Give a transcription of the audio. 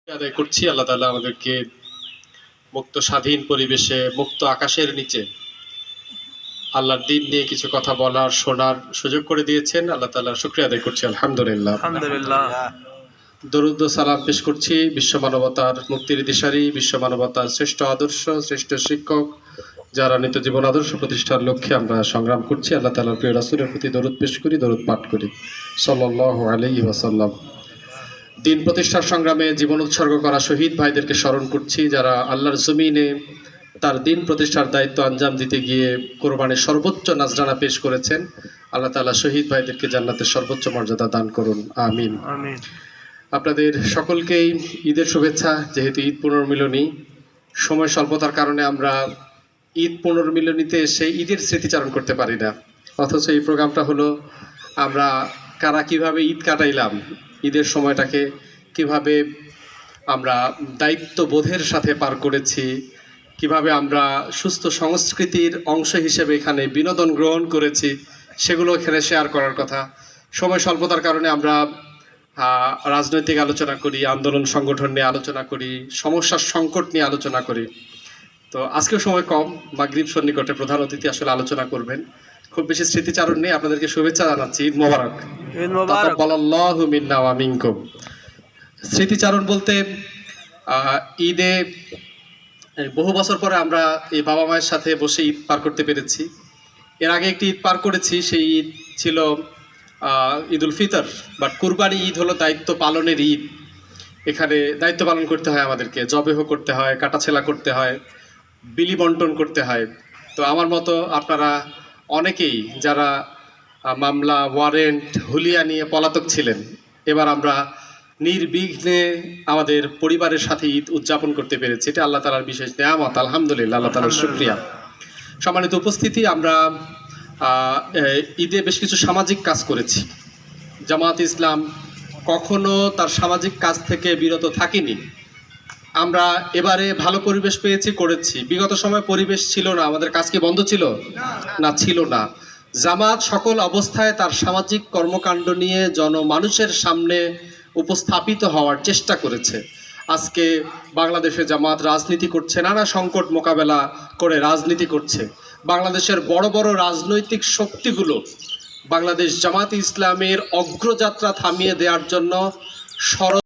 আদায় করছি। আল্লাহ তাআলা আমাদেরকে মুক্ত স্বাধীন পরিবেশে মুক্ত আকাশের নিচে আল্লাহর দ্বীন নিয়ে কিছু কথা বলার শোনার সুযোগ করে দিয়েছেন। আল্লাহ তাআলার শুকরিয়া আদায় করছি। আলহামদুলিল্লাহ। দরুদ ও সালাম পেশ করছি বিশ্ব মানবতার মুক্তির দিশারি, বিশ্ব মানবতার শ্রেষ্ঠ আদর্শ, শ্রেষ্ঠ শিক্ষক যারা নিত্য জীবন আদর্শ প্রতিষ্ঠার লক্ষ্যে আমরা সংগ্রাম করছি। আল্লাহ তাআলার প্রিয় রাসূলের প্রতি দরুদ পেশ করি, দরুদ পাঠ করি সাল্লাল্লাহু আলাইহি ওয়াসাল্লাম। দিন প্রতিষ্ঠার সংগ্রামে জীবন উৎসর্গ করা শহীদ ভাইদেরকে স্মরণ করছি, যারা আল্লাহর জমিনে তার দিন প্রতিষ্ঠার দায়িত্ব আঞ্জাম দিতে গিয়ে কোরবানির সর্বোচ্চ নাজরানা পেশ করেছেন। আল্লাহ তাআলা শহীদ ভাইদেরকে জান্নাতের সর্বোচ্চ মর্যাদা দান করুন, আমিন। আপনাদের সকলকেই ঈদের শুভেচ্ছা। যেহেতু ঈদ পুনর্মিলনী, সময় স্বল্পতার কারণে আমরা ঈদ পুনর্মিলনীতে এসে ঈদের স্মৃতিচারণ করতে পারি না, অথচ এই প্রোগ্রামটা হলো আমরা কারা কিভাবে ঈদ কাটাইলাম, ঈদের সময়টাকে কিভাবে আমরা দায়িত্ববোধের সাথে পার করেছি, কিভাবে আমরা সুস্থ সংস্কৃতির অংশ হিসেবে এখানে বিনোদন গ্রহণ করেছি, সেগুলো এখানে শেয়ার করার কথা। সময় স্বল্পতার কারণে আমরা রাজনৈতিক আলোচনা করি, আন্দোলন সংগঠন নিয়ে আলোচনা করি, সমস্যার সংকট নিয়ে আলোচনা করি। তো আজকেও সময় কম, মাগরিব সন্নিকটে প্রধান অতিথি আসলে আলোচনা করবেন। খুব বেশি স্মৃতিচারণ নেই, আপনাদেরকে শুভেচ্ছা জানাচ্ছি। ঈদ মোবারক। তাকাব্বালাল্লাহু মিন্না ওয়া মিনকুম। স্মৃতিচারণ বলতে ঈদে বহু বছর পরে আমরা এই বাবা মায়ের সাথে বসে ঈদ পার করতে পেরেছি। এর আগে একটি ঈদ পার করেছি, সেই ঈদ ছিল ঈদুল ফিতর, বাট কুরবানি ঈদ হলো দায়িত্ব পালনের ঈদ। এখানে দায়িত্ব পালন করতে হয়, আমাদেরকে জবেহ করতে হয়, কাটাছেলা করতে হয়, বিলি বন্টন করতে হয়। তো আমার মতো আপনারা অনেকেই যারা মামলা, ওয়ারেন্ট, হুলিয়া নিয়ে পলাতক ছিলেন, এবার আমরা নির্বিঘ্নে আমাদের পরিবারের সাথে ঈদ উদযাপন করতে পেরেছি। এটা আল্লাহ তাআলার বিশেষ নেয়ামত, আলহামদুলিল্লাহ, আল্লাহ তাআলার শুকরিয়া। সম্মানিত উপস্থিতি, আমরা ঈদে বেশ কিছু সামাজিক কাজ করেছি। জামাত ইসলাম কখনো তার সামাজিক কাজ থেকে বিরত থাকেনি। আমরা এবারে ভালো পরিবেশ পেয়েছি, করেছি। বিগত সময় পরিবেশ ছিল না, আমাদের কাজ কি বন্ধ ছিল? না, ছিল না। জামাত সকল অবস্থায় তার সামাজিক কর্মকাণ্ড নিয়ে জনমানুষের সামনে উপস্থাপিত হওয়ার চেষ্টা করেছে। আজকে বাংলাদেশে জামাত রাজনীতি করছে, নানা সংকট মোকাবেলা করে রাজনীতি করছে। বাংলাদেশের বড় বড় রাজনৈতিক শক্তিগুলো বাংলাদেশ জামাত ইসলামের অগ্রযাত্রা থামিয়ে দেওয়ার জন্য